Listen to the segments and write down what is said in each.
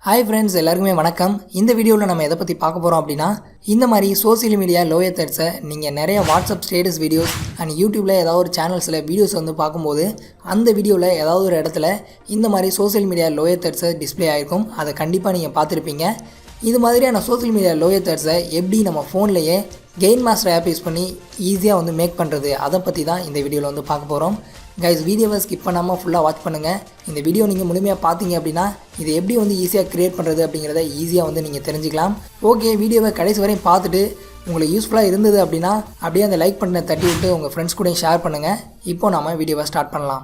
Hi friends, எல்லாருக்குமே வணக்கம். இந்த வீடியோவில் நம்ம எதை பற்றி பார்க்க போகிறோம் அப்படின்னா, இந்த மாதிரி சோசியல் மீடியா லோயர் தேர்ட்ஸை நீங்கள் நிறைய வாட்ஸ்அப் ஸ்டேட்டஸ் வீடியோஸ் அண்ட் யூடியூப்பில் ஏதாவது ஒரு சேனல்ஸில் வீடியோஸ் வந்து பார்க்கும்போது அந்த வீடியோவில் ஏதாவது ஒரு இடத்துல இந்த மாதிரி சோசியல் மீடியா லோயர் தேர்ட்ஸை டிஸ்பிளே ஆகிருக்கும். அதை கண்டிப்பாக நீங்கள் பார்த்துருப்பீங்க. இது மாதிரியான சோசியல் மீடியா லோயர் தேர்ட்ஸை எப்படி நம்ம ஃபோன்லேயே கெயின் மாஸ்டர் ஆப் யூஸ் பண்ணி ஈஸியாக வந்து மேக் பண்ணுறது, அதை பற்றி தான் இந்த வீடியோவில் வந்து பார்க்க போகிறோம். கைஸ், வீடியோவை ஸ்கிப் பண்ணாமல் ஃபுல்லாக வாட்ச் பண்ணுங்கள். இந்த வீடியோ நீங்கள் முழுமையாக பார்த்தீங்க அப்படின்னா இது எப்படி வந்து ஈஸியாக க்ரியேட் பண்ணுறது அப்படிங்கிறத ஈஸியாக வந்து நீங்கள் தெரிஞ்சுக்கலாம். ஓகே, வீடியோவை கடைசி வரையும் பார்த்துட்டு உங்களுக்கு யூஸ்ஃபுல்லாக இருந்தது அப்படின்னா அப்படியே அந்த லைக் பட்டனை தட்டி விட்டு உங்கள் ஃப்ரெண்ட்ஸ் கூட ஷேர் பண்ணுங்கள். இப்போ நம்ம வீடியோவை ஸ்டார்ட் பண்ணலாம்.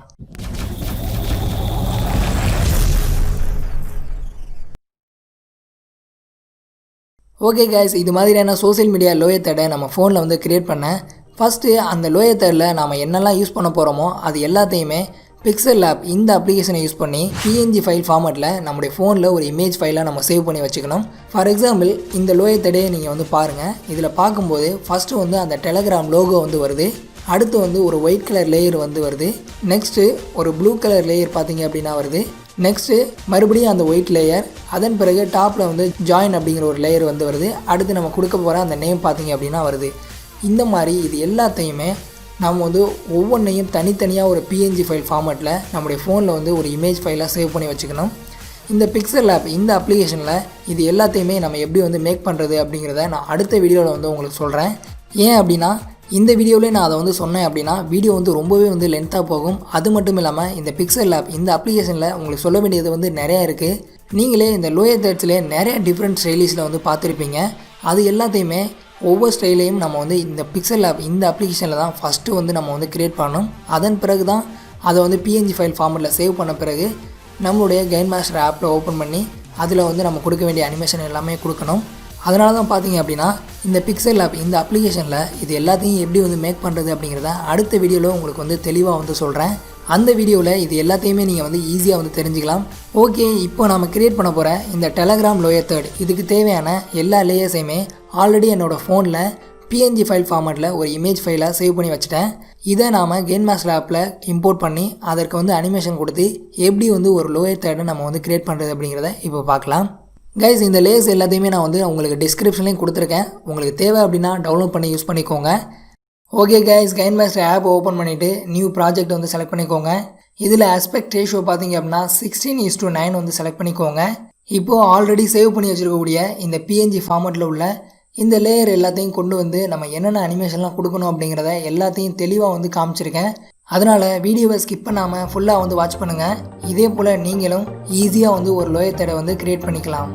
ஓகே கைஸ், இது மாதிரியான சோசியல் மீடியா லோயர் தேர்டை நம்ம ஃபோனில் வந்து க்ரியேட் பண்ணேன். ஃபஸ்ட்டு அந்த லோயர் தேர்டில் நாம் என்னெல்லாம் யூஸ் பண்ண போகிறோமோ அது எல்லாத்தையுமே பிக்சல் லேப் இந்த அப்ளிகேஷனை யூஸ் பண்ணி PNG ஃபைல் ஃபார்மேட்டில் நம்முடைய ஃபோனில் ஒரு இமேஜ் ஃபைலாக நம்ம சேவ் பண்ணி வச்சுக்கணும். ஃபார் எக்ஸாம்பிள், இந்த லோயர் தேர்டே நீங்கள் வந்து பாருங்கள். இதில் பார்க்கும்போது ஃபஸ்ட்டு வந்து அந்த டெலகிராம் லோகோ வந்து வருது. அடுத்து வந்து ஒரு ஒயிட் கலர் லேயர் வந்து வருது. நெக்ஸ்ட்டு ஒரு ப்ளூ கலர் லேயர் பார்த்தீங்க அப்படின்னா வருது. நெக்ஸ்ட்டு மறுபடியும் அந்த ஒயிட் லேயர், அதன் பிறகு டாப்பில் வந்து ஜாயின் அப்படிங்கிற ஒரு லேயர் வந்து வருது. அடுத்து நம்ம கொடுக்க போகிற அந்த நேம் பார்த்தீங்க அப்படின்னா வருது. இந்த மாதிரி இது எல்லாத்தையுமே நம்ம வந்து ஒவ்வொன்றையும் தனித்தனியாக ஒரு PNG ஃபைல் ஃபார்மேட்டில் நம்முடைய ஃபோனில் வந்து ஒரு இமேஜ் ஃபைலாக சேவ் பண்ணி வச்சுக்கணும். இந்த பிக்சல் ஆப் இந்த அப்ளிகேஷனில் இது எல்லாத்தையுமே நம்ம எப்படி வந்து மேக் பண்ணுறது அப்படிங்கிறத நான் அடுத்த வீடியோவில் வந்து உங்களுக்கு சொல்கிறேன். ஏன் அப்படின்னா இந்த வீடியோவிலே நான் அதை வந்து சொன்னேன் அப்படின்னா வீடியோ வந்து ரொம்பவே வந்து லென்த்தாக போகும். அது மட்டும் இல்லாமல் இந்த பிக்சல் ஆப் இந்த அப்ளிகேஷனில் உங்களுக்கு சொல்ல வேண்டியது வந்து நிறையா இருக்குது. நீங்களே இந்த லோயர் தேர்ட்ஸ்லேயே நிறைய டிஃப்ரெண்ட் ஸ்டைலிஸில் வந்து பார்த்துருப்பீங்க. அது எல்லாத்தையுமே ஒவ்வொரு ஸ்டைலையும் நம்ம வந்து இந்த பிக்சல் ஆப் இந்த அப்ளிகேஷனில் தான் ஃபஸ்ட்டு வந்து நம்ம வந்து க்ரியேட் பண்ணணும். அதன் பிறகு தான் அதை வந்து PNG ஃபைல் ஃபார்மேட்டில் சேவ் பண்ண பிறகு நம்மளுடைய கெயின் மாஸ்டர் ஆப்பில் ஓப்பன் பண்ணி அதில் வந்து நம்ம கொடுக்க வேண்டிய அனிமேஷன் எல்லாமே கொடுக்கணும். அதனால தான் பார்த்தீங்க அப்படின்னா இந்த பிக்சல் ஆப் இந்த அப்ளிகேஷனில் இது எல்லாத்தையும் எப்படி வந்து மேக் பண்ணுறது அப்படிங்கிறத அடுத்த வீடியோவில் உங்களுக்கு வந்து தெளிவாக வந்து சொல்கிறேன். அந்த வீடியோவில் இது எல்லாத்தையுமே நீங்கள் வந்து ஈஸியாக வந்து தெரிஞ்சுக்கலாம். ஓகே, இப்போ நம்ம க்ரியேட் பண்ண போகிற இந்த டெலகிராம் லோயர் தேர்ட் இதுக்கு தேவையான எல்லா லேயர்ஸையுமே ஆல்ரெடி என்னோடய ஃபோனில் PNG ஃபைல் ஃபார்மேட்டில் ஒரு இமேஜ் ஃபைலாக சேவ் பண்ணி வச்சுட்டேன். இதை நாம் கெயின் மாஸ்டர் ஆப்பில் இம்போர்ட் பண்ணி அதற்கு வந்து அனிமேஷன் கொடுத்து எப்படி வந்து ஒரு லோயர் தேர்டை நம்ம வந்து க்ரியேட் பண்ணுறது அப்படிங்கிறத இப்போ பார்க்கலாம். கைஸ், இந்த லேயர்ஸ் எல்லாத்தையுமே நான் வந்து உங்களுக்கு டிஸ்கிரிப்ஷன்லேயும் கொடுத்துருக்கேன். உங்களுக்கு தேவை அப்படின்னா டவுன்லோட் பண்ணி யூஸ் பண்ணிக்கோங்க. Okay guys, KineMaster app open பண்ணிவிட்டு நியூ ப்ராஜெக்ட் வந்து செலக்ட் பண்ணிக்கோங்க. இதில் ஆஸ்பெக்ட் ரேஷியோ பார்த்தீங்க அப்படின்னா 16:9 வந்து செலக்ட் பண்ணிக்கோங்க. இப்போது ஆல்ரெடி சேவ் பண்ணி வச்சுருக்கக்கூடிய இந்த PNG ஃபார்மேட்டில் உள்ள இந்த லேயர் எல்லாத்தையும் கொண்டு வந்து நம்ம என்னென்ன அனிமேஷன்லாம் கொடுக்கணும் அப்படிங்கிறத எல்லாத்தையும் தெளிவாக வந்து காமிச்சிருக்கேன். அதனால் வீடியோவை ஸ்கிப் பண்ணாமல் ஃபுல்லாக வந்து வாட்ச் பண்ணுங்கள். இதே போல் நீங்களும் ஈஸியாக வந்து ஒரு லோயர் தேர்டை வந்து க்ரியேட் பண்ணிக்கலாம்.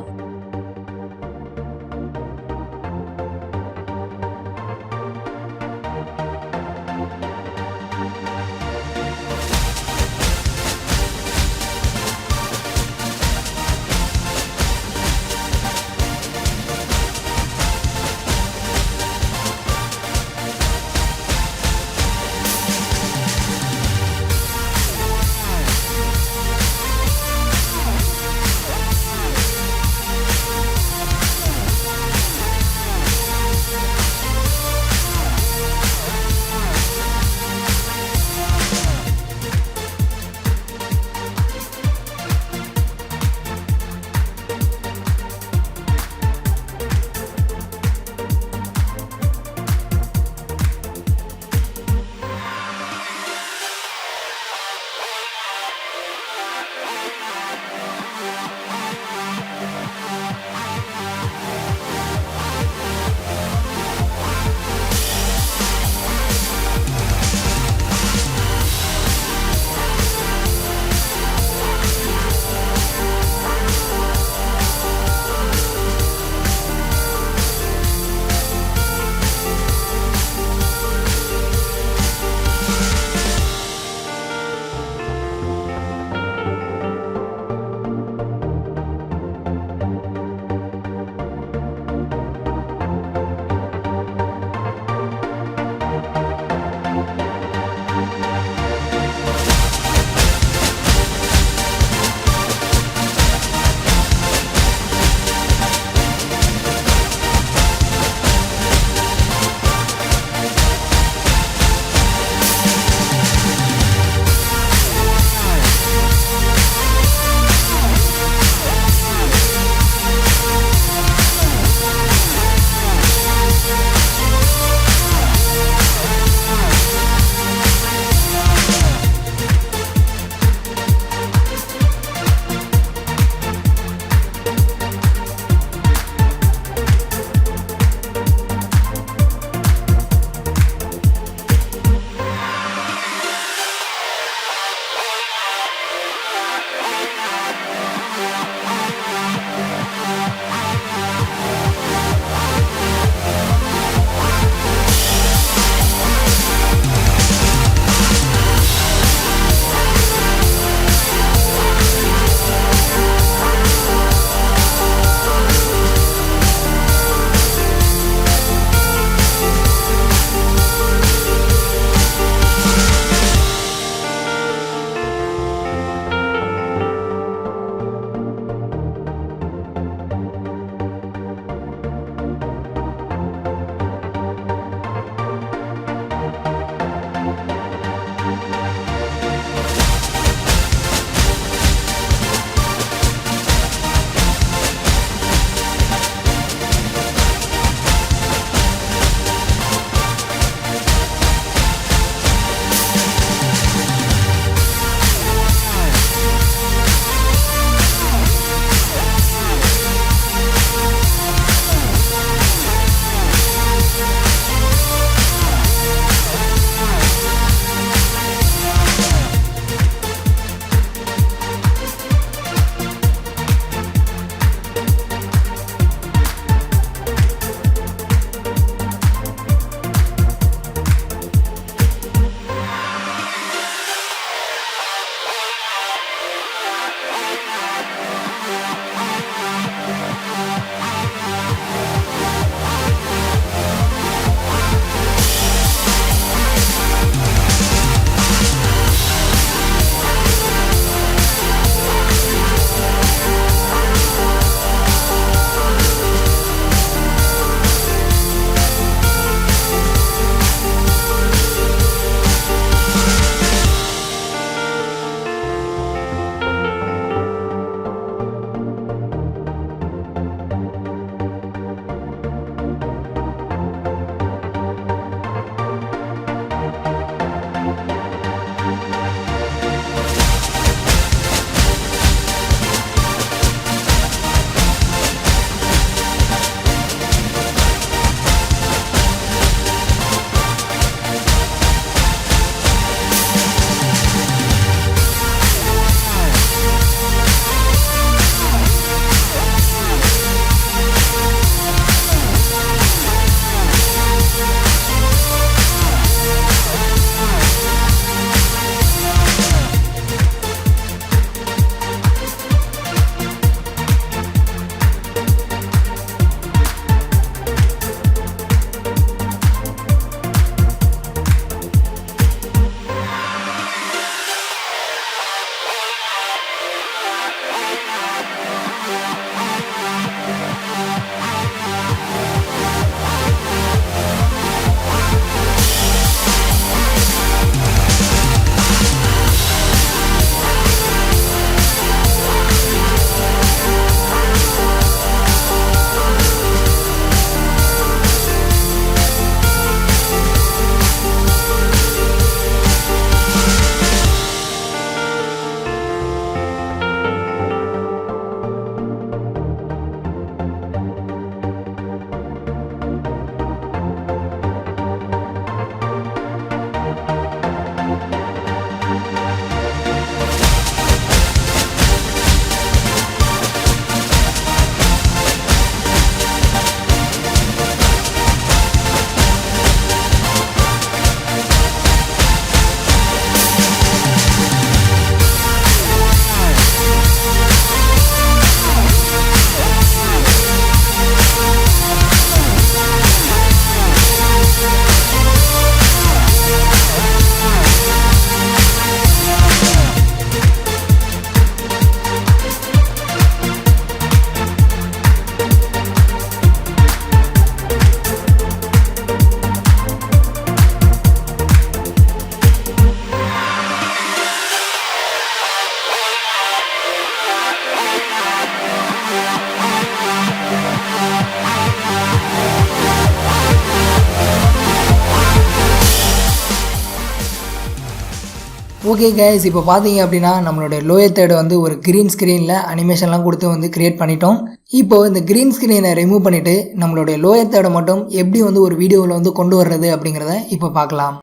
ஓகே கைஸ், இப்போ பார்த்தீங்க அப்படின்னா நம்மளோட லோயர் தேர்ட் வந்து ஒரு க்ரீன் ஸ்க்ரீனில் அனிமேஷன்லாம் கொடுத்து வந்து கிரியேட் பண்ணிட்டோம். இப்போது இந்த க்ரீன் ஸ்க்ரீனை ரிமூவ் பண்ணிவிட்டு நம்மளுடைய லோயர் தேர்டை மட்டும் எப்படி வந்து ஒரு வீடியோவில் வந்து கொண்டு வர்றது அப்படிங்கிறத இப்போ பார்க்கலாம்.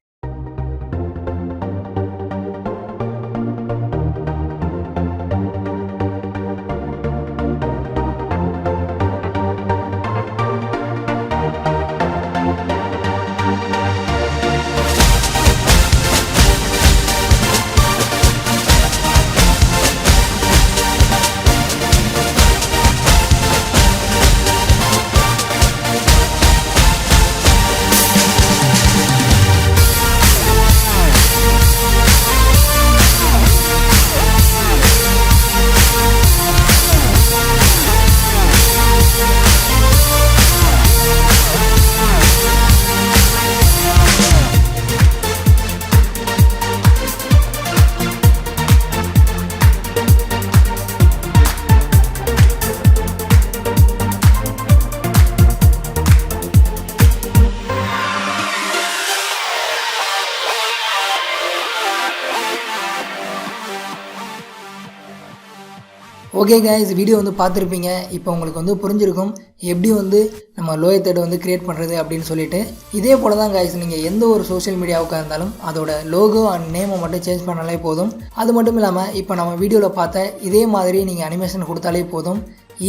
ஓகே கைஸ், வீடியோ வந்து பார்த்துருப்பீங்க. இப்போ உங்களுக்கு வந்து புரிஞ்சிருக்கும் எப்படி வந்து நம்ம லோயர் தேர்ட் வந்து கிரியேட் பண்ணுறது அப்படின்னு சொல்லிட்டு. இதே போல் தான் கைஸ், நீங்கள் எந்த ஒரு சோஷியல் மீடியாவுக்காக இருந்தாலும் அதோட லோகோ அண்ட் நேமை மட்டும் சேஞ்ச் பண்ணாலே போதும். அது மட்டும் இல்லாமல் இப்போ நம்ம வீடியோவில் பார்த்த இதே மாதிரி நீங்கள் அனிமேஷன் கொடுத்தாலே போதும்.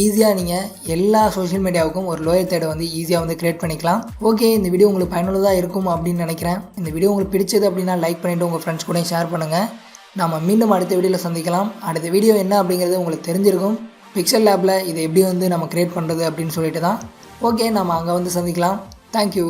ஈஸியாக நீங்கள் எல்லா சோஷியல் மீடியாவுக்கும் ஒரு லோயர் தேர்டை வந்து ஈஸியாக வந்து கிரியேட் பண்ணிக்கலாம். ஓகே, இந்த வீடியோ உங்களுக்கு பயனுள்ளதாக இருக்கும் அப்படின்னு நினைக்கிறேன். இந்த வீடியோ உங்களுக்கு பிடிச்சது அப்படின்னா லைக் பண்ணிவிட்டு உங்கள் ஃப்ரெண்ட்ஸ் கூட ஷேர் பண்ணுங்கள். நாம் மீண்டும் அடுத்த வீடியோவில் சந்திக்கலாம். அடுத்த வீடியோ என்ன அப்படிங்கிறது உங்களுக்கு தெரிஞ்சிருக்கும். பிக்சல் லேபில் இதை எப்படி வந்து நம்ம கிரியேட் பண்ணுறது அப்படின்னு சொல்லிட்டு தான். ஓகே, நம்ம அங்கே வந்து சந்திக்கலாம். தேங்க்யூ.